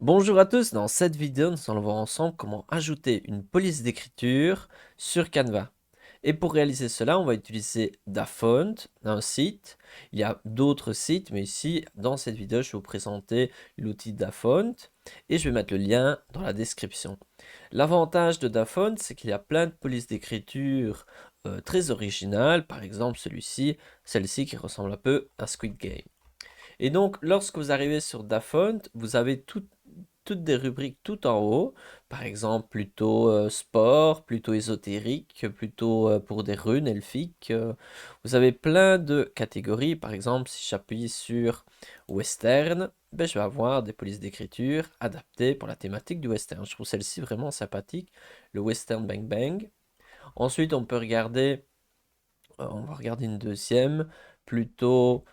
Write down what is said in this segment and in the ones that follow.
Bonjour à tous, dans cette vidéo, nous allons voir ensemble comment ajouter une police d'écriture sur Canva. Et pour réaliser cela, on va utiliser Dafont, un site. Il y a d'autres sites, mais ici, dans cette vidéo, je vais vous présenter l'outil Dafont et je vais mettre le lien dans la description. L'avantage de Dafont, c'est qu'il y a plein de polices d'écriture très originales, par exemple celle-ci qui ressemble un peu à Squid Game. Et donc, lorsque vous arrivez sur Dafont, vous avez toutes des rubriques tout en haut, par exemple plutôt sport, plutôt ésotérique, plutôt pour des runes elfiques. Vous avez plein de catégories, par exemple si j'appuie sur western, ben, je vais avoir des polices d'écriture adaptées pour la thématique du western. Je trouve celle-ci vraiment sympathique, le western bang bang. Ensuite on peut regarder, on va regarder une deuxième, plutôt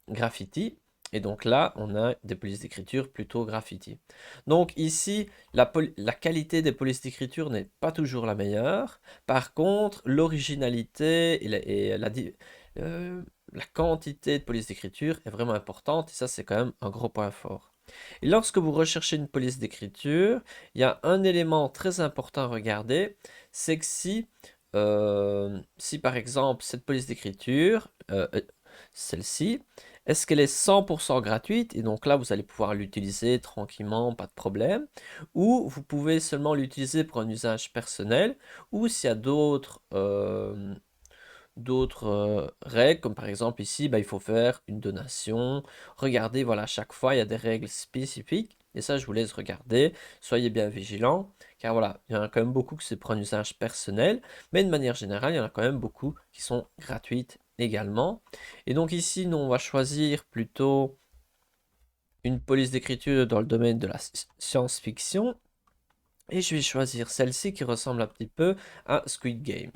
graffiti. Et donc là, on a des polices d'écriture plutôt graffiti. Donc ici, la qualité des polices d'écriture n'est pas toujours la meilleure. Par contre, l'originalité la quantité de polices d'écriture est vraiment importante. Et ça, c'est quand même un gros point fort. Et lorsque vous recherchez une police d'écriture, il y a un élément très important à regarder, c'est que si par exemple cette police d'écriture, celle-ci, est-ce qu'elle est 100% gratuite? Et donc là, vous allez pouvoir l'utiliser tranquillement, pas de problème. Ou vous pouvez seulement l'utiliser pour un usage personnel. Ou s'il y a d'autres règles, comme par exemple ici, bah, il faut faire une donation. Regardez, voilà, à chaque fois, il y a des règles spécifiques. Et ça, je vous laisse regarder. Soyez bien vigilants, car voilà, il y en a quand même beaucoup qui c'est pour un usage personnel. Mais de manière générale, il y en a quand même beaucoup qui sont gratuites également. Et donc ici, nous, on va choisir plutôt une police d'écriture dans le domaine de la science-fiction. Et je vais choisir celle-ci qui ressemble un petit peu à Squid Game.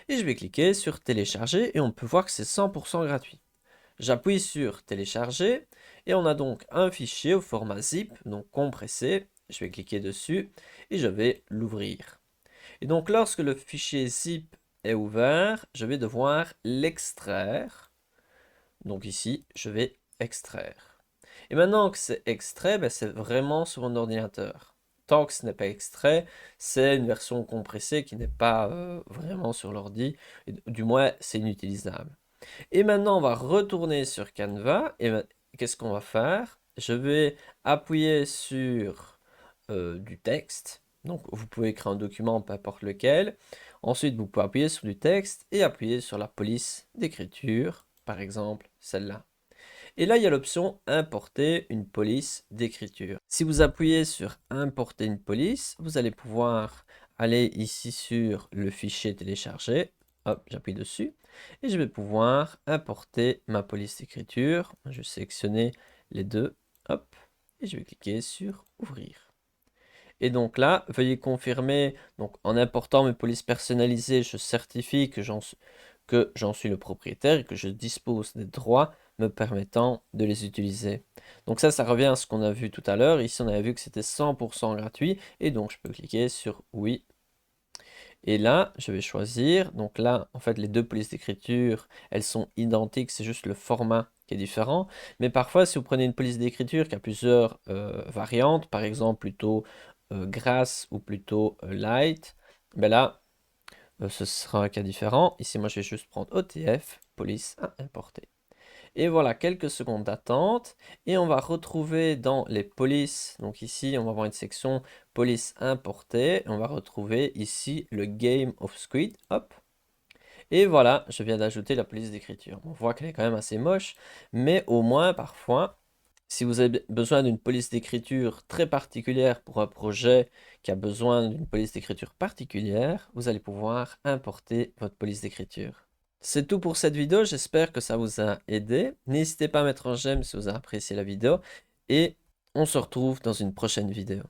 Et je vais cliquer sur télécharger et on peut voir que c'est 100% gratuit. J'appuie sur télécharger et on a donc un fichier au format zip, donc compressé. Je vais cliquer dessus et je vais l'ouvrir. Et donc lorsque le fichier zip est ouvert, je vais devoir l'extraire. Donc ici, je vais extraire. Et maintenant que c'est extrait, ben, c'est vraiment sur mon ordinateur. Tant que ce n'est pas extrait, c'est une version compressée qui n'est pas vraiment sur l'ordi. Du moins, c'est inutilisable. Et maintenant, on va retourner sur Canva. Et qu'est-ce qu'on va faire? Je vais appuyer sur du texte. Donc, vous pouvez écrire un document, peu importe lequel. Ensuite, vous pouvez appuyer sur du texte et appuyer sur la police d'écriture, par exemple celle-là. Et là, il y a l'option importer une police d'écriture. Si vous appuyez sur importer une police, vous allez pouvoir aller ici sur le fichier téléchargé. Hop, j'appuie dessus. Et je vais pouvoir importer ma police d'écriture. Je vais sélectionner les deux. Hop. Et je vais cliquer sur ouvrir. Et donc là, veuillez confirmer, donc en important mes polices personnalisées, je certifie que j'en suis le propriétaire et que je dispose des droits me permettant de les utiliser. Donc ça revient à ce qu'on a vu tout à l'heure. Ici, on avait vu que c'était 100% gratuit et donc je peux cliquer sur oui. Et là, je vais choisir. Donc là, en fait, les deux polices d'écriture, elles sont identiques, c'est juste le format qui est différent. Mais parfois, si vous prenez une police d'écriture qui a plusieurs variantes, par exemple plutôt grasse ou plutôt light, ben là, ce sera un cas différent. Ici, moi, je vais juste prendre OTF, police à importer. Et voilà, quelques secondes d'attente. Et on va retrouver dans les polices, donc ici, on va avoir une section police importée. On va retrouver ici le Game of Squid. Hop. Et voilà, je viens d'ajouter la police d'écriture. On voit qu'elle est quand même assez moche, mais au moins, parfois, si vous avez besoin d'une police d'écriture très particulière pour un projet qui a besoin d'une police d'écriture particulière, vous allez pouvoir importer votre police d'écriture. C'est tout pour cette vidéo, j'espère que ça vous a aidé. N'hésitez pas à mettre un j'aime si vous avez apprécié la vidéo et on se retrouve dans une prochaine vidéo.